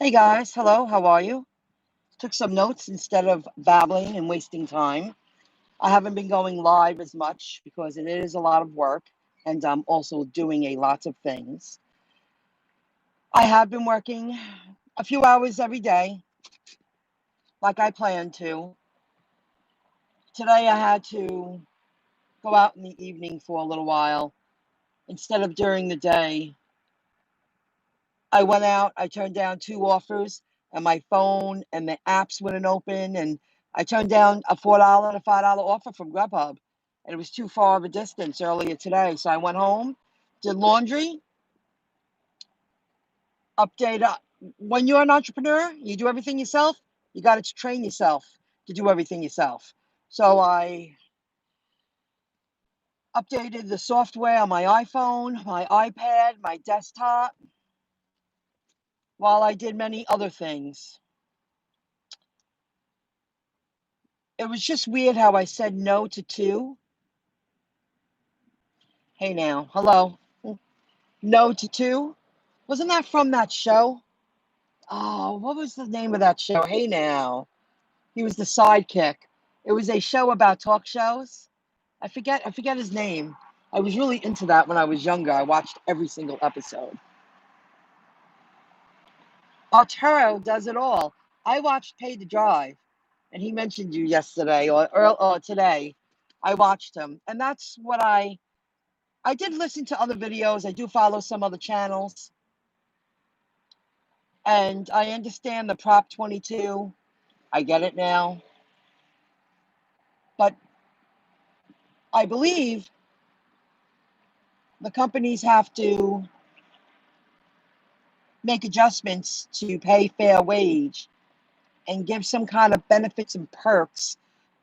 Hey guys, hello, how are you? Took some notes instead of babbling and wasting time. I haven't been going live as much because it is a lot of work and I'm also doing a lot of things. I have been working a few hours every day like I planned to. Today I had to go out in the evening for a little while instead of during the day. I went out, I turned down two offers, and my phone and the apps wouldn't open. And I turned down a $4 and a $5 offer from Grubhub. And it was too far of a distance earlier today. So I went home, did laundry, update. When you're an entrepreneur, you do everything yourself. You got to train yourself to do everything yourself. So I updated the software on my iPhone, my iPad, my desktop, while I did many other things. It was just weird how I said no to two. Hey now, hello. No to two. Wasn't that from that show? Oh, what was the name of that show? Hey now. He was the sidekick. It was a show about talk shows. I forget his name. I was really into that when I was younger. I watched every single episode. Arturo does it all. I watched Pay to Drive, and he mentioned you yesterday or today. I watched him, and that's what I did listen to other videos. I do follow some other channels. And I understand the Prop 22. I get it now. But I believe the companies have to make adjustments to pay fair wage and give some kind of benefits and perks,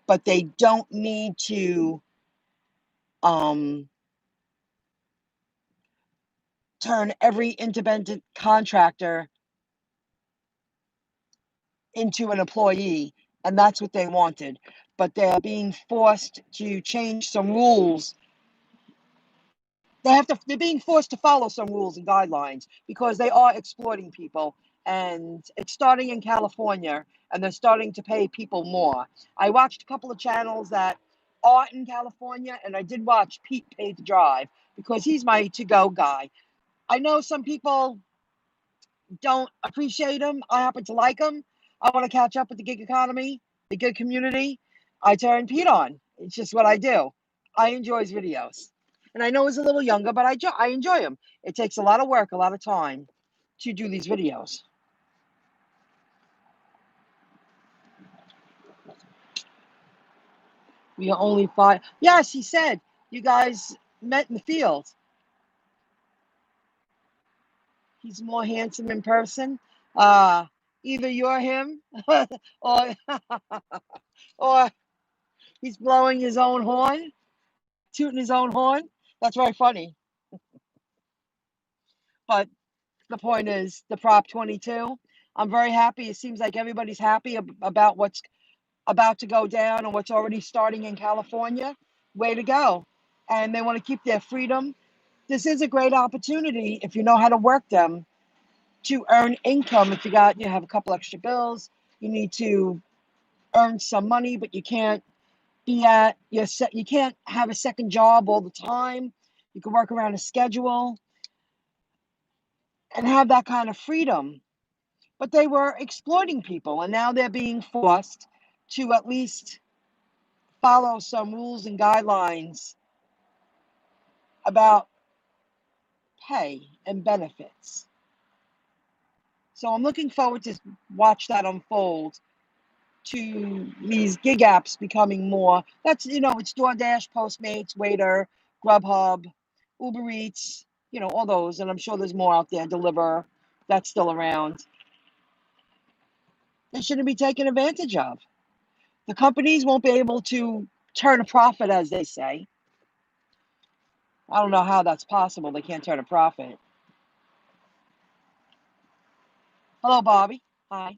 but they don't need to turn every independent contractor into an employee. And that's what they wanted. But they're being forced to change some rules. They're being forced to follow some rules and guidelines because they are exploiting people. And it's starting in California, and they're starting to pay people more. I watched a couple of channels that are in California, and I did watch Pete Pay to Drive because he's my to-go guy. I know some people don't appreciate him. I happen to like him. I want to catch up with the gig economy, the gig community. I turn Pete on. It's just what I do. I enjoy his videos. And I know he's a little younger, but I enjoy him. It takes a lot of work, a lot of time to do these videos. We are only five. Yes, he said you guys met in the field. He's more handsome in person. Either you're him or or he's blowing his own horn, tooting his own horn. That's very funny. But the point is the Prop 22. I'm very happy. It seems like everybody's happy about what's about to go down and what's already starting in California. Way to go. And they want to keep their freedom. This is a great opportunity if you know how to work them to earn income. If you have a couple extra bills, you need to earn some money, but you can't you can't have a second job all the time. You can work around a schedule and have that kind of freedom. But they were exploiting people, and now they're being forced to at least follow some rules and guidelines about pay and benefits. So I'm looking forward to watch that unfold, to these gig apps becoming more. It's DoorDash, Postmates, Waiter, Grubhub, Uber Eats, all those. And I'm sure there's more out there. Deliver, that's still around. They shouldn't be taken advantage of. The companies won't be able to turn a profit, as they say. I don't know how that's possible. They can't turn a profit. Hello, Bobby. Hi.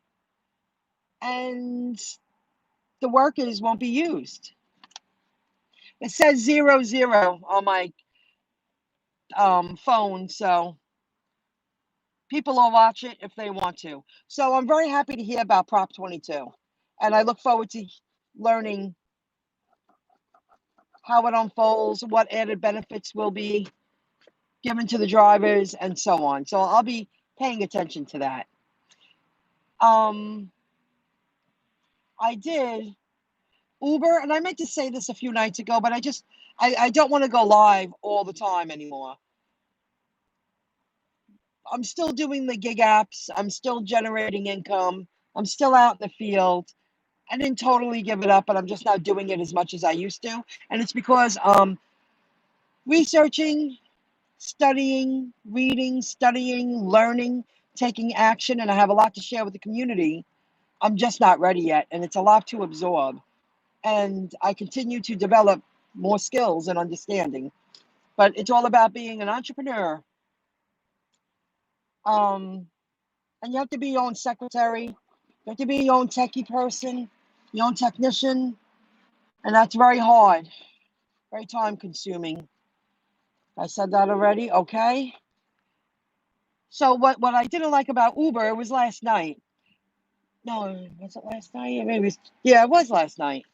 And the workers won't be used. It says 00 on my phone, so People will watch it if they want to. So I'm very happy to hear about Prop 22. And I look forward to learning how it unfolds, what added benefits will be given to the drivers, and so on. So I'll be paying attention to that. I did Uber, and I meant to say this a few nights ago, but I don't want to go live all the time anymore. I'm still doing the gig apps. I'm still generating income. I'm still out in the field. I didn't totally give it up, but I'm just not doing it as much as I used to. And it's because researching, studying, reading, studying, learning, taking action, and I have a lot to share with the community. I'm just not ready yet, and it's a lot to absorb. And I continue to develop more skills and understanding. But it's all about being an entrepreneur. And you have to be your own secretary. You have to be your own techie person, your own technician, and that's very hard, very time consuming. I said that already. Okay. So what I didn't like about Uber was last night. No, was it last night? Maybe it was, yeah, it was last night.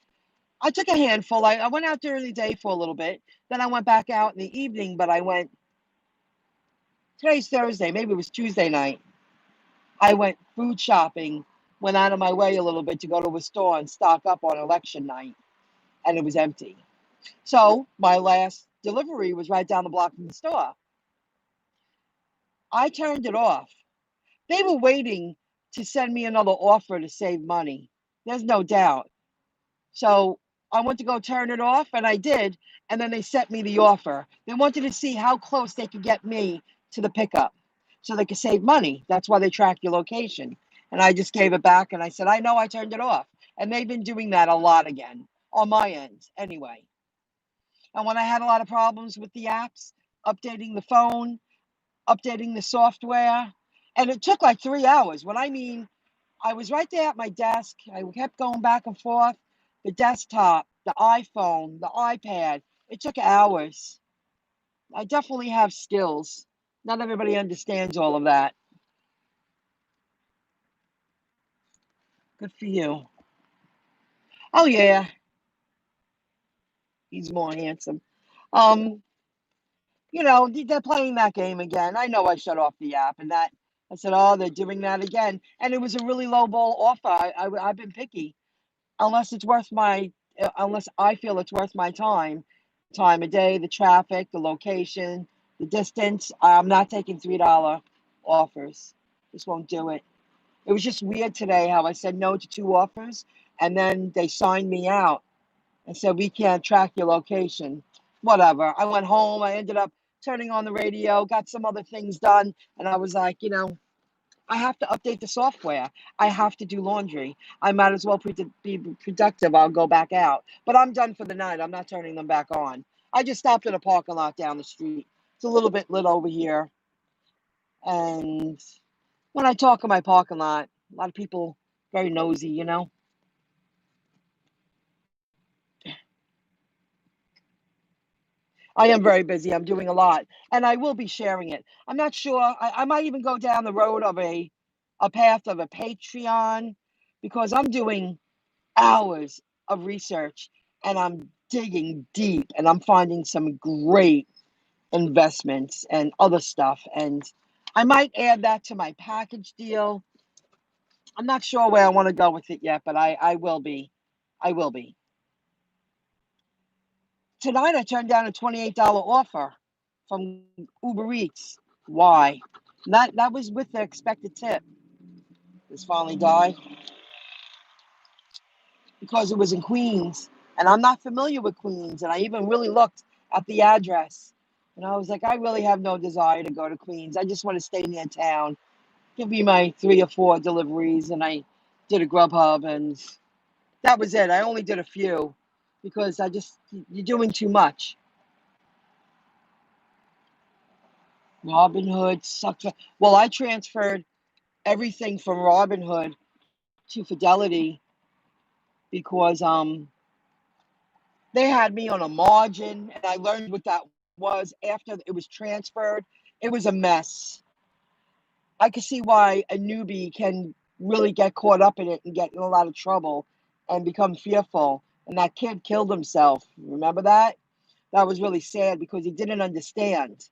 I took a handful. I went out during the day for a little bit. Then I went back out in the evening, but today's Thursday, maybe it was Tuesday night. I went food shopping, went out of my way a little bit to go to a store and stock up on election night, and it was empty. So my last delivery was right down the block from the store. I turned it off. They were waiting to send me another offer to save money. There's no doubt. So I went to go turn it off, and I did. And then they sent me the offer. They wanted to see how close they could get me to the pickup so they could save money. That's why they track your location. And I just gave it back, and I said, I know I turned it off. And they've been doing that a lot again on my end anyway. And when I had a lot of problems with the apps, updating the phone, updating the software, and it took like 3 hours. What I mean, I was right there at my desk. I kept going back and forth. The desktop, the iPhone, the iPad. It took hours. I definitely have skills. Not everybody understands all of that. Good for you. Oh yeah, he's more handsome. Um, they're playing that game again. I know I shut off the app, and that I said, oh, they're doing that again. And it was a really low ball offer. I've been picky. Unless I feel it's worth my time of day, the traffic, the location, the distance. I'm not taking $3 offers. Just won't do it. It was just weird today how I said no to two offers, and then they signed me out and said we can't track your location. Whatever. I went home. I ended up turning on the radio, got some other things done, and I was like, I have to update the software. I have to do laundry. I might as well be productive. I'll go back out. But I'm done for the night. I'm not turning them back on. I just stopped at a parking lot down the street. It's a little bit lit over here. And when I talk in my parking lot, a lot of people very nosy. I am very busy. I'm doing a lot. And I will be sharing it. I'm not sure. I might even go down the road of a path of a Patreon because I'm doing hours of research and I'm digging deep and I'm finding some great investments and other stuff. And I might add that to my package deal. I'm not sure where I want to go with it yet, but I will be. I will be. Tonight I turned down a $28 offer from Uber Eats. Why? That was with the expected tip. This finally died because it was in Queens, and I'm not familiar with Queens, and I even really looked at the address, and I was like, I really have no desire to go to Queens. I just want to stay near town. Give me my 3 or 4 deliveries, and I did a Grubhub, and that was it. I only did a few because you're doing too much. Robinhood sucks. Well, I transferred everything from Robinhood to Fidelity because they had me on a margin, and I learned what that was after it was transferred. It was a mess. I can see why a newbie can really get caught up in it and get in a lot of trouble and become fearful. And that kid killed himself. Remember that? That was really sad because he didn't understand.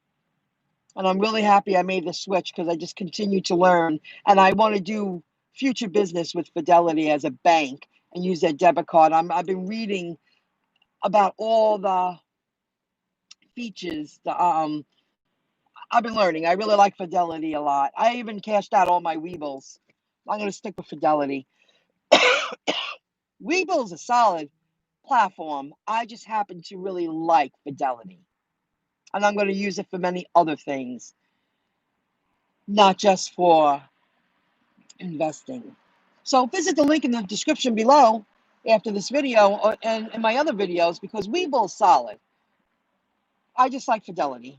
And I'm really happy I made the switch because I just continue to learn. And I want to do future business with Fidelity as a bank and use their debit card. I've been reading about all the features. I've been learning. I really like Fidelity a lot. I even cashed out all my Weebles. I'm going to stick with Fidelity. Weeble's a solid platform. I just happen to really like Fidelity. And I'm going to use it for many other things, not just for investing. So visit the link in the description below after this video and my other videos because Weeble's solid. I just like Fidelity.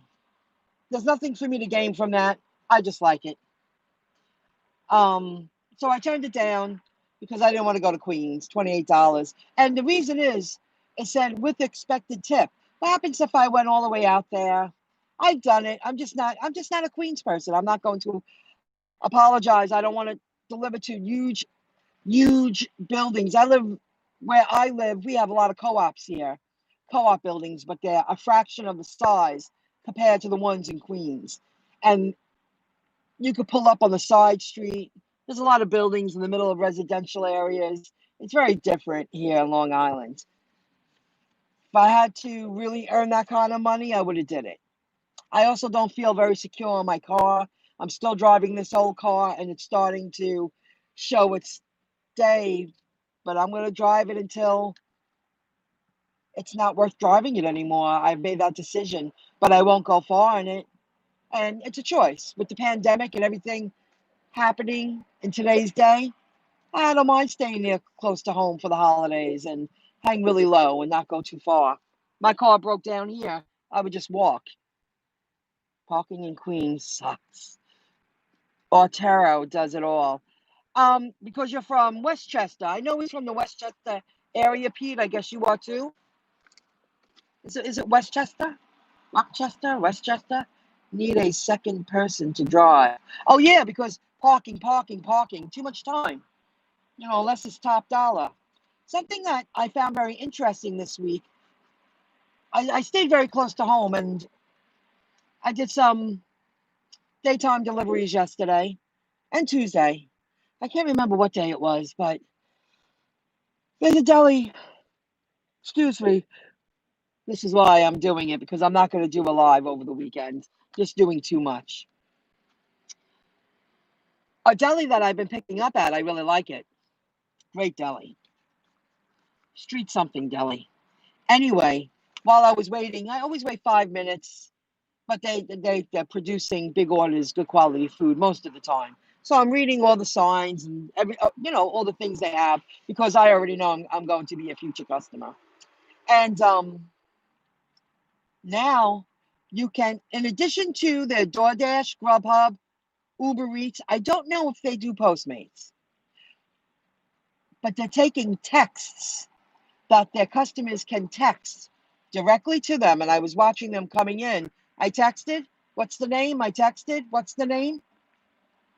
There's nothing for me to gain from that. I just like it. So I turned it down because I didn't want to go to Queens, $28. And the reason is, it said with expected tip. What happens if I went all the way out there? I've done it. I'm just not a Queens person. I'm not going to apologize. I don't want to deliver to huge buildings. Where I live, we have a lot of co-ops here, co-op buildings, but they're a fraction of the size compared to the ones in Queens. And you could pull up on the side street. There's a lot of buildings in the middle of residential areas. It's very different here in Long Island. If I had to really earn that kind of money, I would have did it. I also don't feel very secure in my car. I'm still driving this old car and it's starting to show its day, but I'm going to drive it until it's not worth driving it anymore. I've made that decision, but I won't go far in it. And it's a choice. With the pandemic and everything happening in today's day, I don't mind staying there close to home for the holidays and hang really low and not go too far. My car broke down here. I would just walk. Parking in Queens sucks. Otero does it all. Because you're from Westchester. I know he's from the Westchester area, Pete. I guess you are too. Is it Westchester? Rochester? Westchester? Need a second person to drive. Oh yeah, because parking. Too much time. Unless it's top dollar. Something that I found very interesting this week, I stayed very close to home and I did some daytime deliveries yesterday and Tuesday. I can't remember what day it was, but there's a deli. Excuse me. This is why I'm doing it, because I'm not going to do a live over the weekend. Just doing too much. A deli that I've been picking up at, I really like it. Great deli. Street something deli. Anyway, while I was waiting, I always wait 5 minutes, but they're producing big orders, good quality food most of the time. So I'm reading all the signs and all the things they have because I already know I'm going to be a future customer. And now you can, in addition to their DoorDash, Grubhub, Uber Eats, I don't know if they do Postmates, but they're taking texts that their customers can text directly to them. And I was watching them coming in. I texted, what's the name? I texted, what's the name?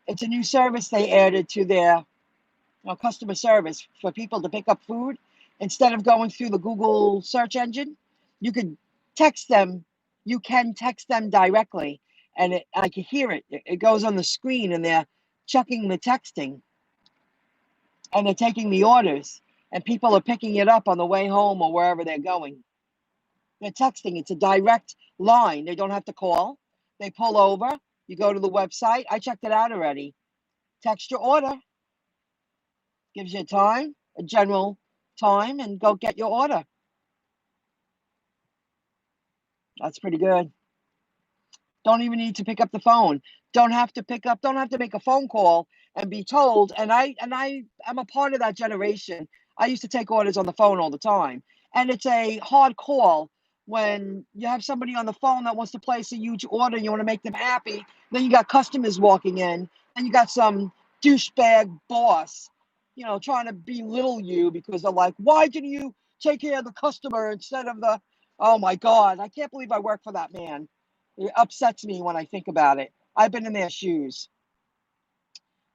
It's a new service they added to their customer service for people to pick up food. Instead of going through the Google search engine, you could text them. You can text them directly. And I can hear it. It goes on the screen and they're checking the texting. And they're taking the orders. And people are picking it up on the way home or wherever they're going. They're texting. It's a direct line. They don't have to call. They pull over. You go to the website. I checked it out already. Text your order. Gives you a general time, and go get your order. That's pretty good. Don't even need to pick up the phone. Don't have to make a phone call and be told. And I'm a part of that generation. I used to take orders on the phone all the time. And it's a hard call when you have somebody on the phone that wants to place a huge order and you want to make them happy. Then you got customers walking in, and you got some douchebag boss, trying to belittle you because they're like, why didn't you take care of the customer instead of the, oh my God, I can't believe I work for that man. It upsets me when I think about it. I've been in their shoes.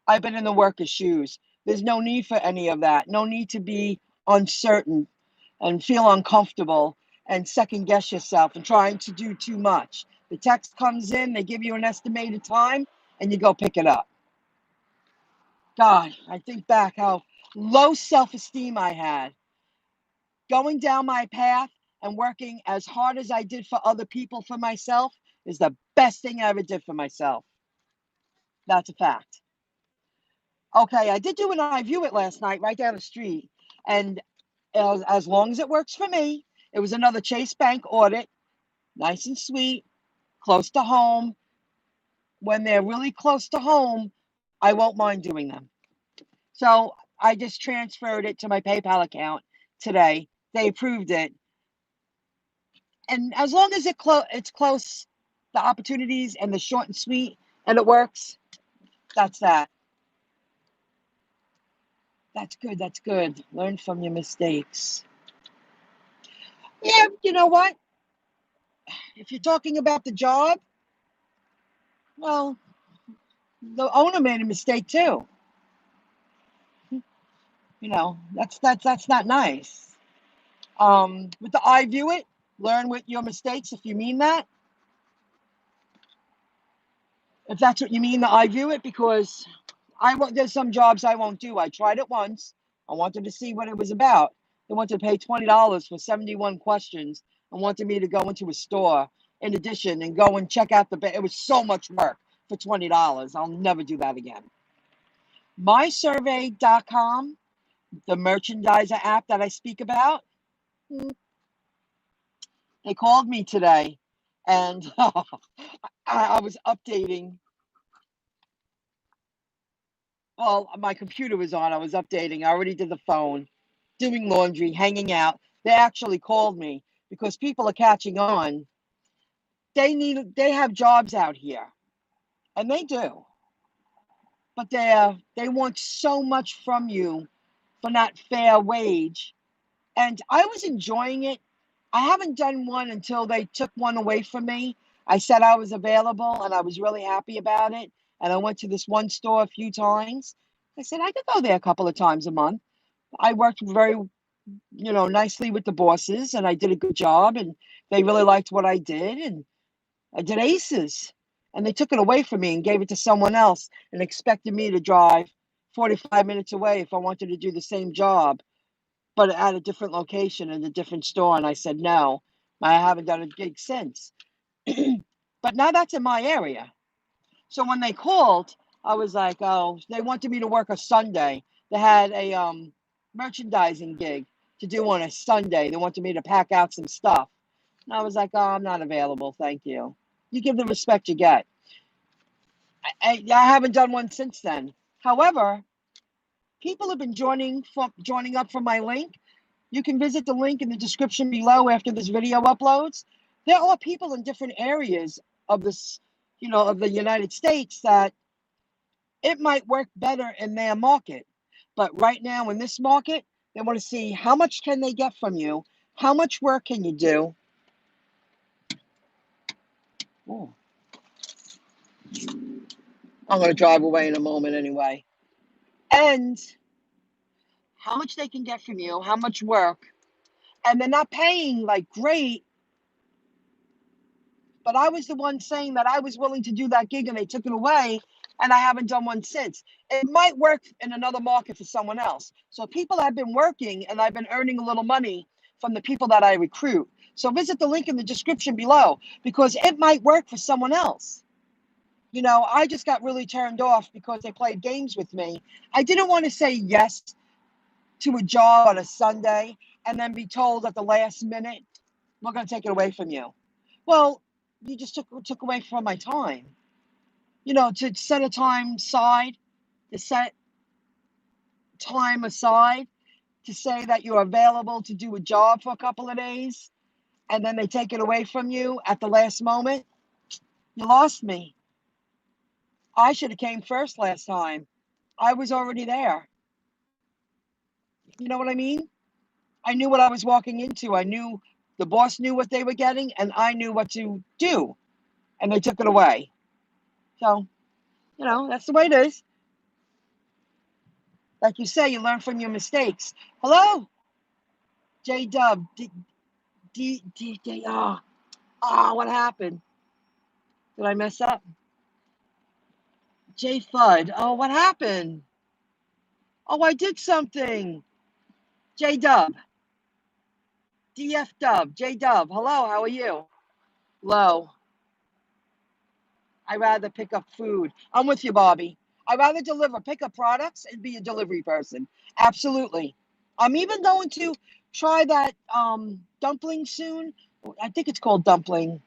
I've been in the worker's shoes. There's no need for any of that. No need to be uncertain and feel uncomfortable and second guess yourself and trying to do too much. The text comes in, they give you an estimated time, and you go pick it up. God, I think back how low self-esteem I had going down my path and working as hard as I did for other people for myself is the best thing I ever did for myself. That's a fact. Okay, I did do an I view it last night right down the street. And as long as it works for me, it was another Chase Bank audit, nice and sweet, close to home. When they're really close to home, I won't mind doing them. So I just transferred it to my PayPal account today. They approved it. And as long as it's close, the opportunities and the short and sweet, and it works, that's that. That's good. That's good. Learn from your mistakes. Yeah, you know what? If you're talking about the job, well, the owner made a mistake too. You know, that's not nice. With the I view it, learn with your mistakes if you mean that. If that's what you mean, the I view it, because there's some jobs I won't do. I tried it once. I wanted to see what it was about. They wanted to pay $20 for 71 questions and wanted me to go into a store in addition and go and check out it was so much work for $20. I'll never do that again. MySurvey.com, the merchandiser app that I speak about, they called me today and I was updating. Well, my computer was on. I was updating. I already did the phone, doing laundry, hanging out. They actually called me because people are catching on. They have jobs out here, and they do, but they want so much from you for not fair wage. And I was enjoying it. I haven't done one until they took one away from me. I said I was available, and I was really happy about it. And I went to this one store a few times. I said I could go there a couple of times a month. I worked very, nicely with the bosses, and I did a good job, and they really liked what I did, and I did aces. And they took it away from me and gave it to someone else and expected me to drive 45 minutes away if I wanted to do the same job, but at a different location in a different store. And I said, no, I haven't done a gig since. But now that's in my area. So when they called, I was like, oh, they wanted me to work a Sunday. They had a merchandising gig to do on a Sunday. They wanted me to pack out some stuff. And I was like, oh, I'm not available. Thank you. You give the respect you get. I haven't done one since then. However, people have been joining up from my link. You can visit the link in the description below after this video uploads. There are people in different areas of this, of the United States that it might work better in their market. But right now in this market, they want to see how much can they get from you? How much work can you do? Ooh. I'm going to drive away in a moment anyway. And how much they can get from you, how much work. And they're not paying like great, but I was the one saying that I was willing to do that gig and they took it away, and I haven't done one since. It might work in another market for someone else. So people have been working and I've been earning a little money from the people that I recruit. So visit the link in the description below because it might work for someone else. I just got really turned off because they played games with me. I didn't want to say yes to a job on a Sunday and then be told at the last minute, we're going to take it away from you. Well, you just took away from my time. To set a time aside, to set time aside, to say that you're available to do a job for a couple of days, and then they take it away from you at the last moment. You lost me. I should have came first last time. I was already there. You know what I mean? I knew what I was walking into. I knew the boss knew what they were getting, and I knew what to do, and they took it away. So, that's the way it is. Like you say, you learn from your mistakes. Hello, J Dub. What happened? Did I mess up? J Fudd. Oh, what happened? Oh, I did something. J Dub. DF Dub. J Dub. Hello, how are you? Low. I rather pick up food. I'm with you, Bobby. I rather pick up products and be a delivery person. Absolutely. I'm even going to try that dumpling soon. I think it's called dumpling.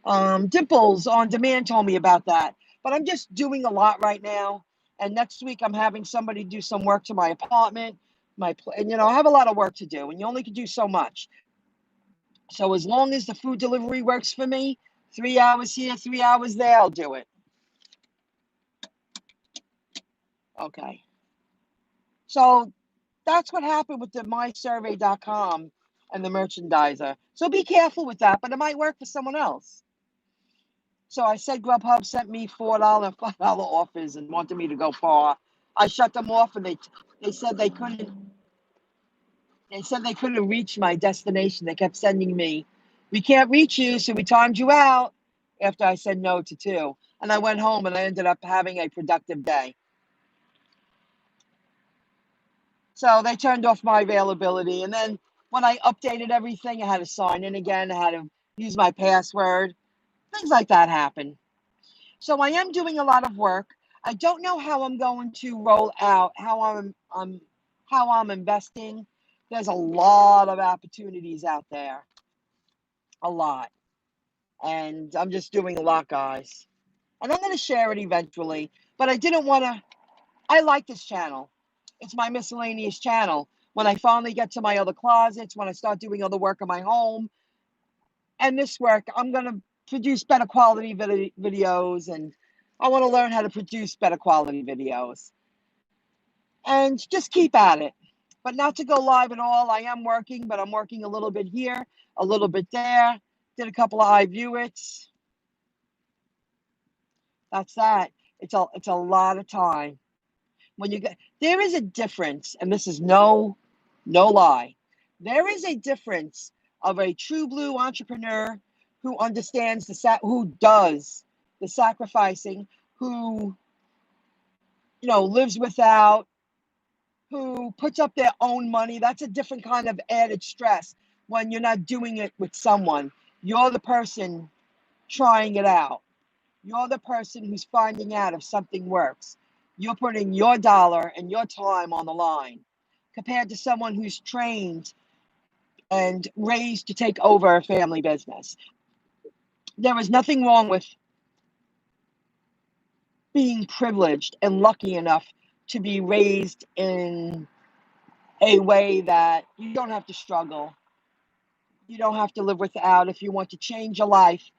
Dimples on Demand told me about that. But I'm just doing a lot right now. And next week I'm having somebody do some work to my apartment. And I have a lot of work to do, and you only can do so much. So as long as the food delivery works for me, 3 hours here, 3 hours there, I'll do it. Okay. So that's what happened with the mysurvey.com and the merchandiser. So be careful with that, but it might work for someone else. So I said Grubhub sent me $4 and $5 offers and wanted me to go far. I shut them off, and they said they couldn't. They said they couldn't reach my destination. They kept sending me, "We can't reach you, so we timed you out." After I said no to 2, and I went home and I ended up having a productive day. So they turned off my availability, and then when I updated everything, I had to sign in again. I had to use my password. Things like that happen. So I am doing a lot of work. I don't know how I'm going to roll out how I'm investing. There's a lot of opportunities out there, a lot, and I'm just doing a lot, guys. And I'm going to share it eventually. But I didn't want to. I like this channel. It's my miscellaneous channel. When I finally get to my other closets, when I start doing other work in my home and this work, I'm going to produce better quality videos, and I want to learn how to produce better quality videos. And just keep at it. But not to go live at all. I am working, but I'm working a little bit here, a little bit there. Did a couple of iViewits. That's that. It's a lot of time. There is a difference, and this is no lie. There is a difference of a true blue entrepreneur who understands who does the sacrificing, who lives without, who puts up their own money. That's a different kind of added stress when you're not doing it with someone. You're the person trying it out. You're the person who's finding out if something works. You're putting your dollar and your time on the line compared to someone who's trained and raised to take over a family business. There is nothing wrong with being privileged and lucky enough to be raised in a way that you don't have to struggle. You don't have to live without if you want to change your life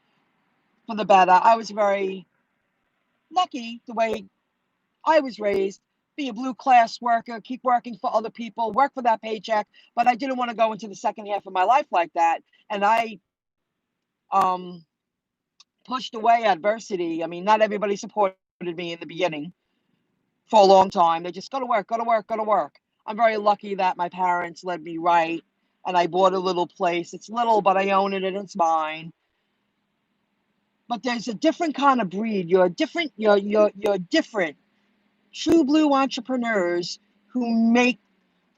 for the better. I was very lucky the way I was raised. Be a blue class worker, keep working for other people, work for that paycheck. But I didn't want to go into the second half of my life like that. And I pushed away adversity. I mean, not everybody supported me in the beginning for a long time. They just go to work, go to work, go to work. I'm very lucky that my parents led me right, and I bought a little place. It's little, but I own it, and it's mine. But there's a different kind of breed. You're different. You're different. True blue entrepreneurs who make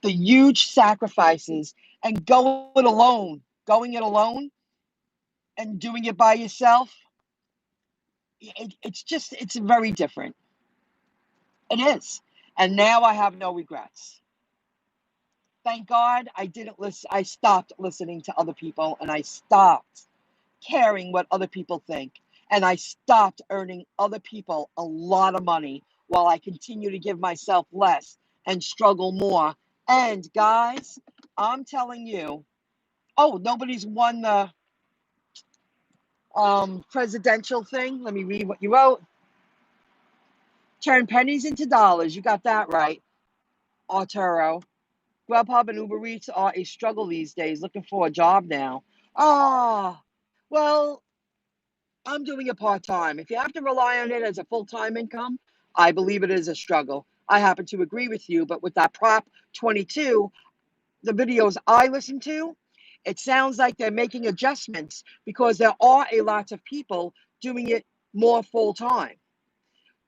the huge sacrifices and going it alone and doing it by yourself. It's very different. It is. And now I have no regrets. Thank God I didn't listen. I stopped listening to other people, and I stopped caring what other people think. And I stopped earning other people a lot of money while I continue to give myself less and struggle more. And guys, I'm telling you, nobody's won the presidential thing. Let me read what you wrote. Turn pennies into dollars. You got that right, Arturo. Grubhub and Uber Eats are a struggle these days. Looking for a job now. Well, I'm doing it part-time. If you have to rely on it as a full-time income, I believe it is a struggle. I happen to agree with you. But with that Prop 22, the videos I listen to, it sounds like they're making adjustments because there are a lot of people doing it more full time.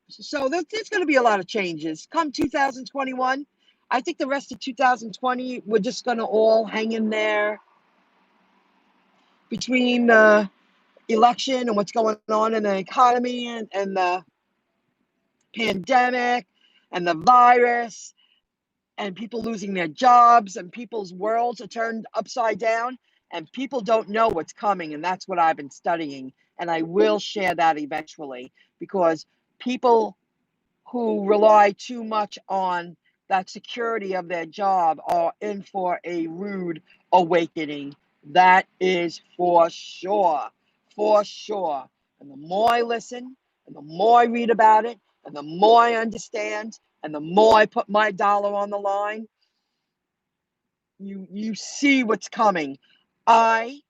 So there's going to be a lot of changes. Come 2021, I think the rest of 2020, we're just going to all hang in there between the election and what's going on in the economy and the pandemic and the virus and people losing their jobs and people's worlds are turned upside down and people don't know what's coming. And that's what I've been studying. And I will share that eventually because people who rely too much on that security of their job are in for a rude awakening. That is for sure. For sure. And the more I listen, and the more I read about it, and the more I understand, and the more I put my dollar on the line, you see what's coming. I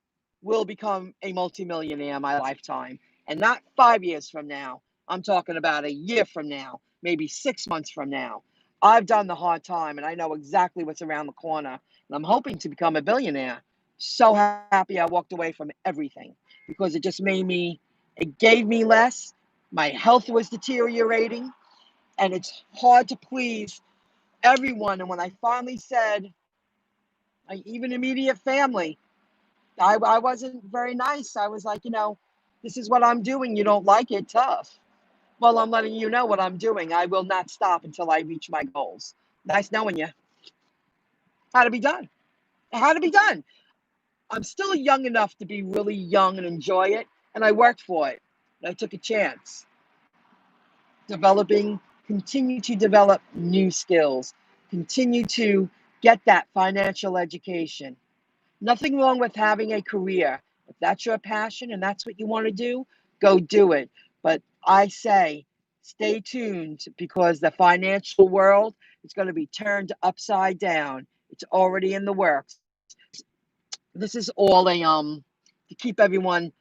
will become a multimillionaire in my lifetime, and not 5 years from now. I'm talking about a year from now, maybe 6 months from now. I've done the hard time, and I know exactly what's around the corner. And I'm hoping to become a billionaire. So happy I walked away from everything because it just made me. It gave me less. My health was deteriorating, and it's hard to please everyone. And when I finally said, even immediate family, I wasn't very nice. I was like, this is what I'm doing. You don't like it? Tough. Well, I'm letting you know what I'm doing. I will not stop until I reach my goals. Nice knowing you. How to be done. How to be done. I'm still young enough to be really young and enjoy it. And I worked for it. And I took a chance. Continue to develop new skills. Continue to get that financial education. Nothing wrong with having a career. If that's your passion and that's what you want to do, go do it. But I say, stay tuned because the financial world is going to be turned upside down. It's already in the works. This is all to keep everyone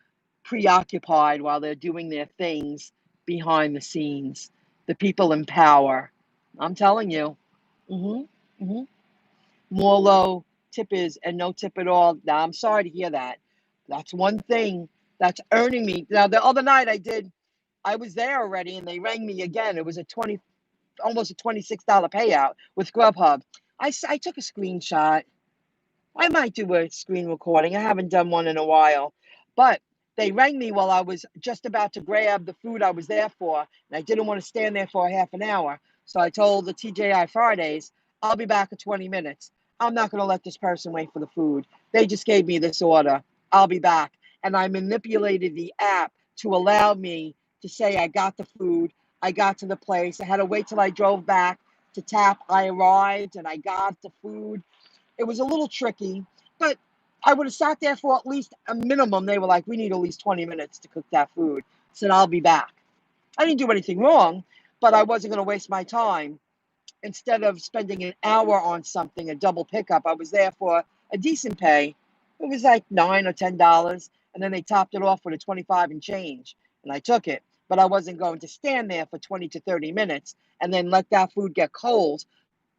preoccupied while they're doing their things behind the scenes. The people in power. I'm telling you. hmm hmm More low tippers and no tip at all. Now, I'm sorry to hear that. That's one thing that's earning me. Now, the other night I was there already and they rang me again. It was almost a $26 payout with Grubhub. I took a screenshot. I might do a screen recording. I haven't done one in a while. But they rang me while I was just about to grab the food I was there for. And I didn't want to stand there for a half an hour. So I told the TJI Fridays, I'll be back in 20 minutes. I'm not going to let this person wait for the food. They just gave me this order. I'll be back. And I manipulated the app to allow me to say I got the food. I got to the place. I had to wait till I drove back to tap. I arrived and I got the food. It was a little tricky, but I would have sat there for at least a minimum. They were like, we need at least 20 minutes to cook that food. I said, I'll be back. I didn't do anything wrong, but I wasn't going to waste my time. Instead of spending an hour on something, a double pickup, I was there for a decent pay. It was like $9 or $10. And then they topped it off with a 25 and change. And I took it. But I wasn't going to stand there for 20 to 30 minutes and then let that food get cold,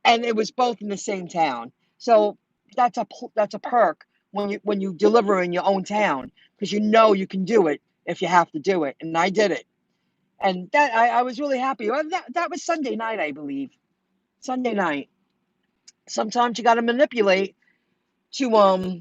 and it was both in the same town. So that's a perk when you deliver in your own town because you can do it if you have to do it, and I did it, and that I was really happy. Well, that was Sunday night, I believe. Sunday night. Sometimes you got to manipulate to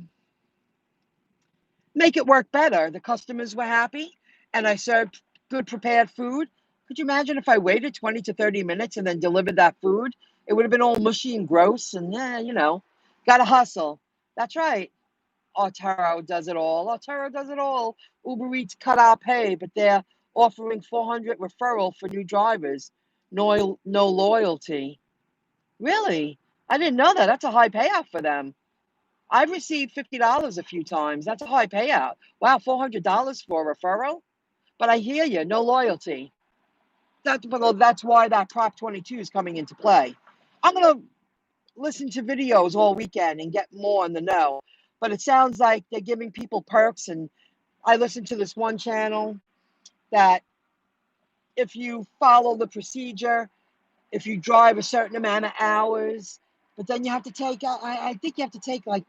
make it work better. The customers were happy, and I served good prepared food. Could you imagine if I waited 20 to 30 minutes and then delivered that food? It would have been all mushy and gross, and got to hustle. That's right. Arturo does it all. Arturo does it all. Uber Eats cut our pay, but they're offering 400 referral for new drivers. No loyalty. Really? I didn't know that. That's a high payout for them. I've received $50 a few times. That's a high payout. Wow, $400 for a referral? But I hear you, no loyalty. That's why that Prop 22 is coming into play. I'm going to listen to videos all weekend and get more in the know. But it sounds like they're giving people perks. And I listened to this one channel that if you follow the procedure if you drive a certain amount of hours, but then you have to take, I think you have to take like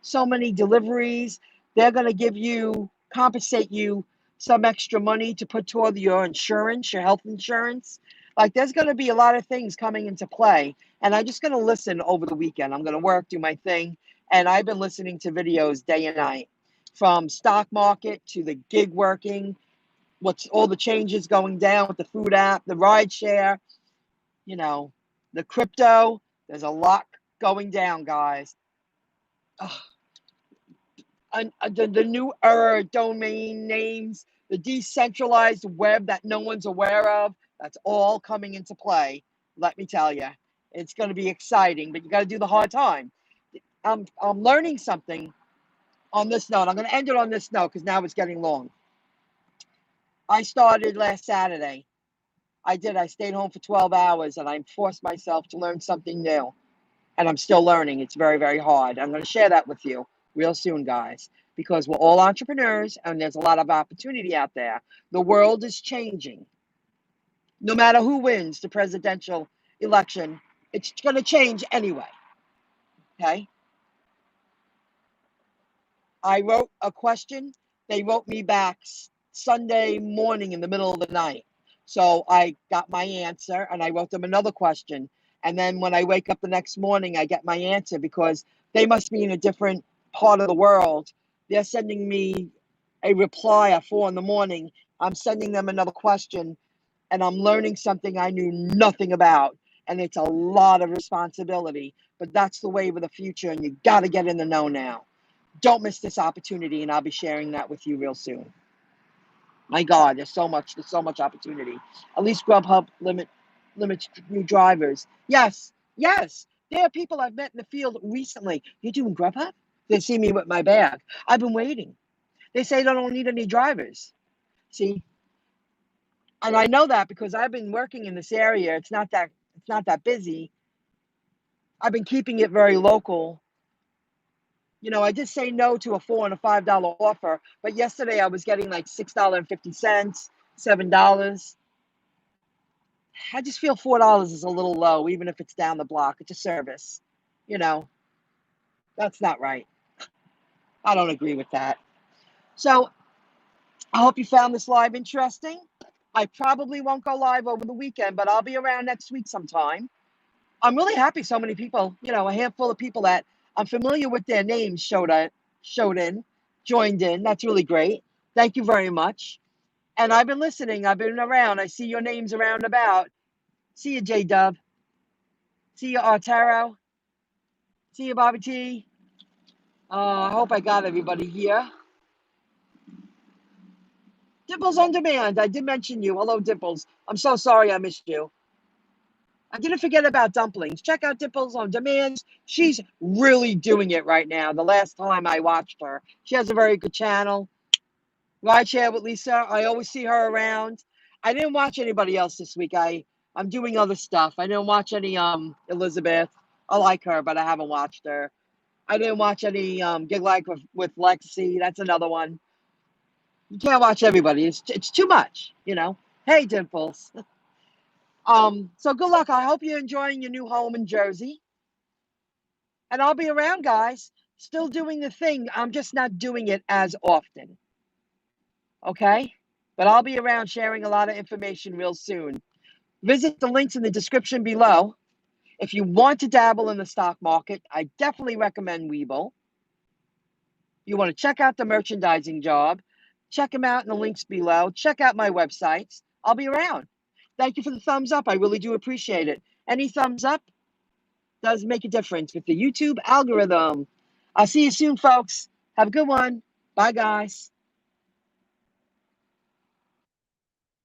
so many deliveries. They're going to compensate you some extra money to put toward your insurance, your health insurance. Like there's going to be a lot of things coming into play. And I'm just going to listen over the weekend. I'm going to work, do my thing. And I've been listening to videos day and night, from stock market to the gig working, what's all the changes going down with the food app, the ride share, the crypto. There's a lot going down, guys. Ugh. The new era domain names, the decentralized web that no one's aware of, that's all coming into play. Let me tell you, it's going to be exciting, but you got to do the hard time. I'm learning something on this note. I'm going to end it on this note because now it's getting long. I started last Saturday. I stayed home for 12 hours and I forced myself to learn something new. And I'm still learning. It's very, very hard. I'm going to share that with you real soon, guys, because we're all entrepreneurs and there's a lot of opportunity out there. The world is changing. No matter who wins the presidential election, it's going to change anyway. Okay? I wrote a question. They wrote me back Sunday morning in the middle of the night. So I got my answer and I wrote them another question. And then when I wake up the next morning, I get my answer because they must be in a different part of the world. They're sending me a reply at 4 a.m. I'm sending them another question and I'm learning something I knew nothing about. And it's a lot of responsibility, but that's the wave of the future. And you got to get in the know now. Don't miss this opportunity, and I'll be sharing that with you real soon. My God, there's so much opportunity. At least Grubhub limits new drivers. Yes, there are people I've met in the field recently. You're doing Grubhub? They see me with my bag. I've been waiting. They say they don't need any drivers. See, and I know that because I've been working in this area. It's not that busy. I've been keeping it very local. I did say no to a $4 and a $5 offer, but yesterday I was getting like $6.50, $7. I just feel $4 is a little low, even if it's down the block. It's a service. That's not right. I don't agree with that. So I hope you found this live interesting. I probably won't go live over the weekend, but I'll be around next week sometime. I'm really happy so many people, a handful of people that I'm familiar with their names joined in. That's really great. Thank you very much. And I've been listening. I've been around. I see your names around about. See you, J Dub. See you, Artero. See you, Bobby T. I hope I got everybody here. Dimples on Demand. I did mention you. Hello, Dimples. I'm so sorry I missed you. I didn't forget about dumplings. Check out Dimples on Demand. She's really doing it right now. The last time I watched her, she has a very good channel. Rideshare with Lisa. I always see her around. I didn't watch anybody else this week. I'm doing other stuff. I didn't watch any Elizabeth. I like her, but I haven't watched her. I didn't watch any Gig Like with Lexi. That's another one. You can't watch everybody. It's too much, Hey, Dimples. So good luck. I hope you're enjoying your new home in Jersey. And I'll be around, guys. Still doing the thing. I'm just not doing it as often. Okay? But I'll be around sharing a lot of information real soon. Visit the links in the description below. If you want to dabble in the stock market, I definitely recommend Webull. You want to check out the merchandising job, check them out in the links below. Check out my websites. I'll be around. Thank you for the thumbs up. I really do appreciate it. Any thumbs up does make a difference with the YouTube algorithm. I'll see you soon, folks. Have a good one. Bye, guys.